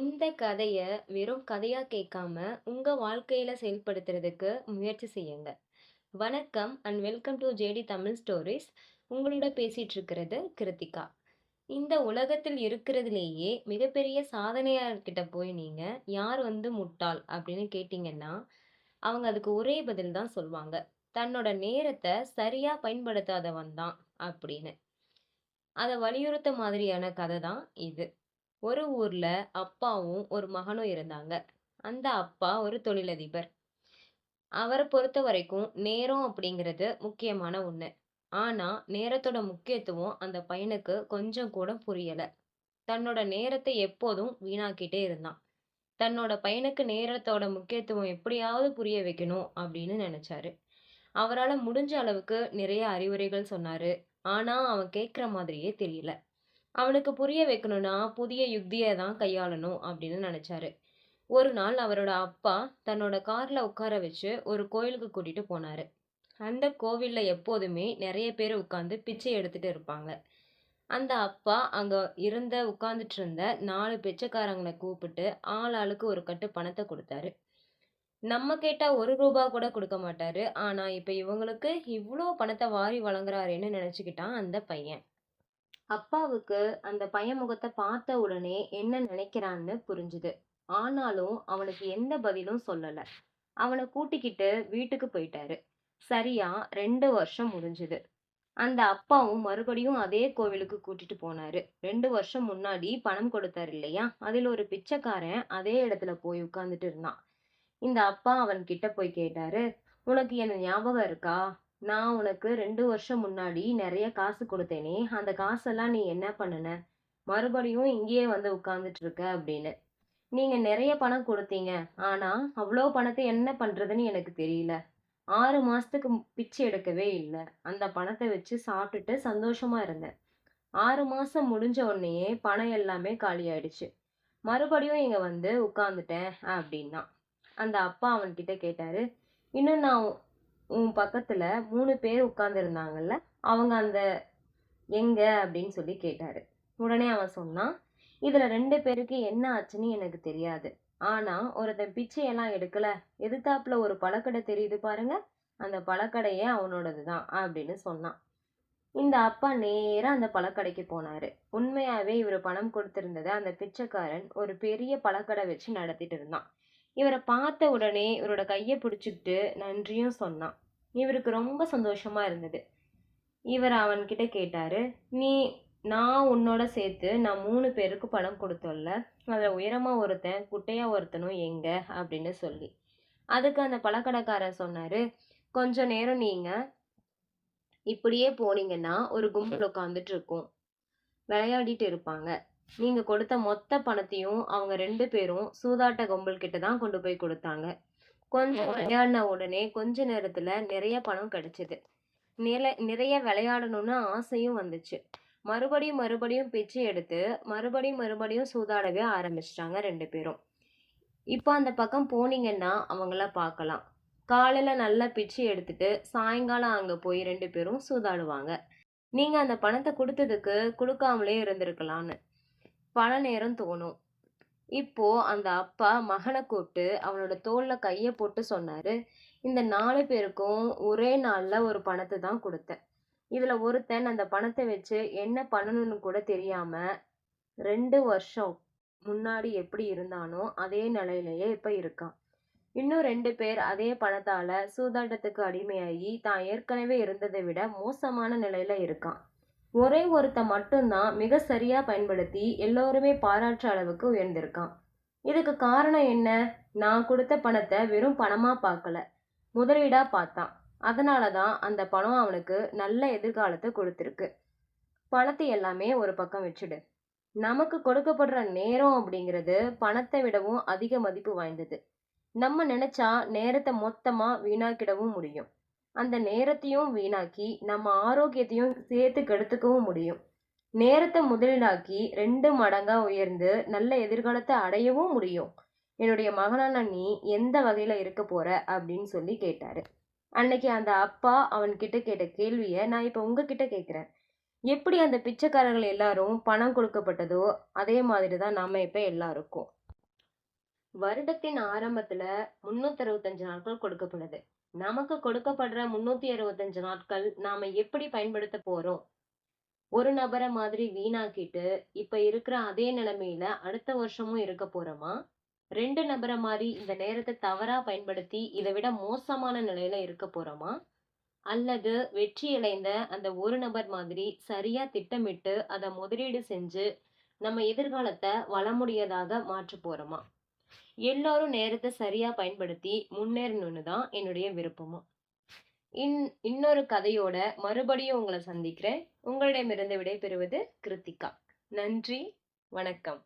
இந்த கதைய வெறும் கதையா கேட்காம, உங்க வாழ்க்கையில செயல்படுத்துறதுக்கு முயற்சி செய்யுங்க. வணக்கம் and welcome to JD Tamil stories. உங்களோட பேசிட்டு இருக்கிறது கிருத்திகா. இந்த உலகத்தில் இருக்கிறதுலேயே மிகப்பெரிய சாதனையாளர்கிட்ட போய் நீங்க, "யார் முட்டாள்?" அப்படின்னு கேட்டீங்கன்னா, அவங்க அதுக்கு ஒரே பதில் தான் சொல்வாங்க. "தன்னோட நேரத்த சரியா பயன்படுத்தாதவன் தான்" அப்படின்னு. அத வலியுறுத்த மாதிரியான கதை தான் இது. ஒரு ஊர்ல அப்பாவும் ஒரு மகனும் இருந்தாங்க. அந்த அப்பா ஒரு தொழிலதிபர். அவர பொறுத்தவரைக்கும் நேரம் அப்படிங்கிறது முக்கியமான ஒண்ணு. ஆனா, நேரத்தோட முக்கியத்துவம் அந்த பையனுக்கு கொஞ்சம் கூட புரியல. தன்னோட நேரத்த எப்போதும் வீணாக்கிட்டே இருந்தான். தன்னோட பையனுக்கு நேரத்தோட முக்கியத்துவம் எப்படியாவது புரிய வைக்கணும் அப்படின்னு நெனச்சாரு. அவரால முடிஞ்ச அளவுக்கு நிறைய அறிவுரைகள் சொன்னாரு. ஆனா, அவன் கேட்கிற மாதிரியே தெரியல. அவனுக்கு புரிய வைக்கணும்னா, புதிய யுக்திய தான் கையாளணும் அப்படின்னு நெனச்சாரு. ஒரு நாள் அவரோட அப்பா தன்னோட கார்ல உட்கார வச்சு ஒரு கோயிலுக்கு கூட்டிட்டு போனாரு. அந்த கோவில்ல எப்போதுமே நெறைய பேர் உட்கார்ந்து பிச்சை எடுத்துட்டு இருப்பாங்க. அந்த அப்பா அங்க உட்கார்ந்துட்டு இருந்த 4 பிச்சைக்காரங்கள கூப்பிட்டு ஆளாளுக்கு ஒரு கட்டு பணத்த குடுத்தாரு. நம்ம கேட்டா ரூ. 1 கூட குடுக்க மாட்டாரு. ஆனா இப்ப இவங்களுக்கு இவ்ளோ பணத்த வாரி வழங்குறாரேன்னு நெனச்சுக்கிட்டான் அந்த பையன். அப்பாவுக்கு அந்த பையன் முகத்த பார்த்த உடனே என்ன நினைக்கிறான்னு புரிஞ்சுது. ஆனாலும் அவனுக்கு எந்த பதிலும் சொல்லல. அவன கூட்டிக்கிட்டு வீட்டுக்கு போயிட்டாரு. சரியா 2 வருஷம் முடிஞ்சுது. அந்த அப்பாவும் மறுபடியும் அதே கோவிலுக்கு கூட்டிட்டு போனாரு. 2 வருஷம் முன்னாடி பணம் கொடுத்தாரு இல்லையா? அதில் ஒரு பிச்சைக்காரன் அதே இடத்துல போய் உட்கார்ந்துட்டு இருந்தான். இந்த அப்பா அவன்கிட்ட போய் கேட்டாரு, "உனக்கு என்ன ஞாபகம் இருக்கா? நான் உனக்கு 2 வருஷம் முன்னாடி நெறைய காசு குடுத்தேனே! அந்த காசெல்லாம் நீ என்ன பண்ணுன? மறுபடியும் இங்கேயே வந்து உட்கார்ந்துட்டு இருக்க" அப்படின்னு. "நீங்க நெறைய பணம் குடுத்தீங்க. ஆனா, அவ்ளோ பணத்த என்ன பண்றதுன்னு எனக்கு தெரியல. 6 மாசத்துக்கு பிச்சை எடுக்கவே இல்ல. அந்த பணத்த வச்சு சாப்பிட்டுட்டு சந்தோஷமா இருந்தேன். 6 மாசம் முடிஞ்ச உடனேயே பணம் எல்லாமே காலியாயிடுச்சு. மறுபடியும் இங்க வந்து உட்கார்ந்துட்டேன்" அப்படின்னான். அந்த அப்பா அவன்கிட்ட கேட்டாரு, "இன்னும் நான் உன் பக்கத்துல 3 பேர் உட்கார்ந்திருந்தாங்கல்ல, அவங்க எங்க?" அப்படின்னு சொல்லி கேட்டாரு. உடனே அவன் சொன்னான், "இதுல 2 பேருக்கு என்ன ஆச்சுன்னு எனக்கு தெரியாது. ஆனா ஒருத்தன் பிச்சையெல்லாம் எடுக்கல. எதுத்தாப்புல ஒரு பழக்கடை தெரியுது பாருங்க, அந்த பழக்கடையே அவனோடது தான்" அப்படின்னு சொன்னான். இந்த அப்பா நேரா அந்த பழக்கடைக்கு போனாரு. உண்மையாவே இவரு பணம் கொடுத்திருந்தத அந்த பிச்சைக்காரன் ஒரு பெரிய பழக்கடை வச்சு நடத்திட்டு இருந்தான். இவர பார்த்த உடனே இவரோட கைய பிடிச்சுக்கிட்டு நன்றியும் சொன்னான். இவருக்கு ரொம்ப சந்தோஷமா இருந்தது. இவர் அவன்கிட்ட கேட்டாரு, "நீ நான் உன்னோட சேர்த்து நான் 3 பேருக்கு பணம் கொடுத்தோம்ல, அதுல உயரமா ஒருத்தன், குட்டையா ஒருத்தனும் எங்க?" அப்படின்னு சொல்லி. அதுக்கு அந்த பழக்கடைக்காரர் சொன்னாரு, "கொஞ்ச நேரம் நீங்க இப்படியே போனீங்கன்னா ஒரு கும்பல் உட்கார்ந்துட்டு இருக்கும். விளையாடிட்டு இருப்பாங்க. நீங்க கொடுத்த மொத்த பணத்தையும் அவங்க 2 பேரும் சூதாட்ட கும்பல் கிட்ட தான் கொண்டு போய் குடுத்தாங்க. கொஞ்சம் விளையாடின உடனே கொஞ்ச நேரத்துல நிறைய பணம் கிடைச்சது. நிறைய விளையாடணும்னு ஆசையும் வந்துச்சு. மறுபடியும் மறுபடியும் பிச்சை எடுத்து மறுபடியும் சூதாடவே ஆரம்பிச்சிட்டாங்க 2 பேரும். இப்ப அந்த பக்கம் போனீங்கன்னா அவங்கள பார்க்கலாம். காலையில நல்லா பிச்சை எடுத்துட்டு சாயங்காலம் அங்க போய் 2 பேரும் சூதாடுவாங்க. நீங்க அந்த பணத்த குடுத்ததுக்கு குடுக்காமலே இருந்திருக்கலாம்னு பல நேரம் தோணும்." இப்போ அந்த அப்பா மகன கூப்பிட்டு அவனோட தோள்ல கைய போட்டு சொன்னாரு, "இந்த 4 பேருக்கும் ஒரே நாள்ல ஒரு பணத்த தான் குடுத்தேன். இதுல ஒருத்தன் அந்த பணத்த வச்சு என்ன பண்ணணும்னு கூட தெரியாம 2 வருஷம் முன்னாடி எப்படி இருந்தானோ அதே நிலையிலேயே இப்ப இருக்கான். இன்னும் 2 பேர் அதே பணத்தால சூதாட்டத்துக்கு அடிமையாகி தான் ஏற்கனவே இருந்ததை விட மோசமான நிலையில இருக்கான். ஒரே ஒருத்தன் மட்டும் தான் மிக சரியா பயன்படுத்தி எல்லோருமே பாராட்டுற அளவுக்கு உயர்ந்திருக்கான். இதுக்கு காரணம் என்ன? நான் கொடுத்த பணத்தை வெறும் பணமா பார்க்கல, முதலீடா பார்த்தான். அதனால தான் அந்த பணம் அவனுக்கு நல்ல எதிர்காலத்தை கொடுத்திருக்கு. பணத்தை எல்லாமே ஒரு பக்கம் வச்சுடு. நமக்கு கொடுக்கப்படுற நேரம் அப்படிங்கிறது பணத்தை விடவும் அதிக மதிப்பு வாய்ந்தது. நம்ம நினைச்சா நேரத்தை மொத்தமா வீணாக்கிடவும் முடியும். அந்த நேரத்தையும் வீணாக்கி நம்ம ஆரோக்கியத்தையும் சேர்த்து கெடுத்துக்கவும் முடியும். நேரத்தை முதலீடாக்கி 2 மடங்கா உயர்ந்து நல்ல எதிர்காலத்தை அடையவும் முடியும். என்னுடைய மகனான நீ எந்த வகையில இருக்க போற அப்படின்னு சொல்லி கேட்டாரு. அன்னைக்கு அந்த அப்பா அவன்கிட்ட கேட்ட கேள்விய நான் இப்ப உங்ககிட்ட கேட்கிறேன். எப்படி அந்த பிச்சைக்காரர்கள் எல்லாரும் பணம் கொடுக்கப்பட்டதோ அதே மாதிரி தான் நாம இப்ப எல்லாருக்கும். வருடத்தின் ஆரம்பத்துல 365 நாட்கள் கொடுக்கப்படுது. நமக்கு கொடுக்கப்படுற 365 நாட்கள் நாம எப்படி பயன்படுத்த போறோம்? ஒரு நபர மாதிரி வீணாக்கிட்டு, இப்ப இருக்கிற அதே நிலைமையில அடுத்த வருஷமும் இருக்க போறோமா? 2 நபர மாரி இந்த நேரத்த தவறா பயன்படுத்தி, இத விட மோசமான நிலையில இருக்க போறோமா? அல்லது வெற்றியடைந்த அந்த ஒரு நபர் மாதிரி சரியா திட்டமிட்டு, அத முதலீடு செஞ்சு, நம்ம எதிர்காலத்த வளமுடையதாக மாற்றப் போறோமா? எல்லாரும் நேரத்த சரியா பயன்படுத்தி முன்னேறணும்னு தான் என்னுடைய விருப்பமும். இன்னொரு கதையோட மறுபடியும் உங்கள சந்திக்கிறேன். உங்களிடமிருந்து விடைபெறுவது கிருத்திகா. நன்றி, வணக்கம்.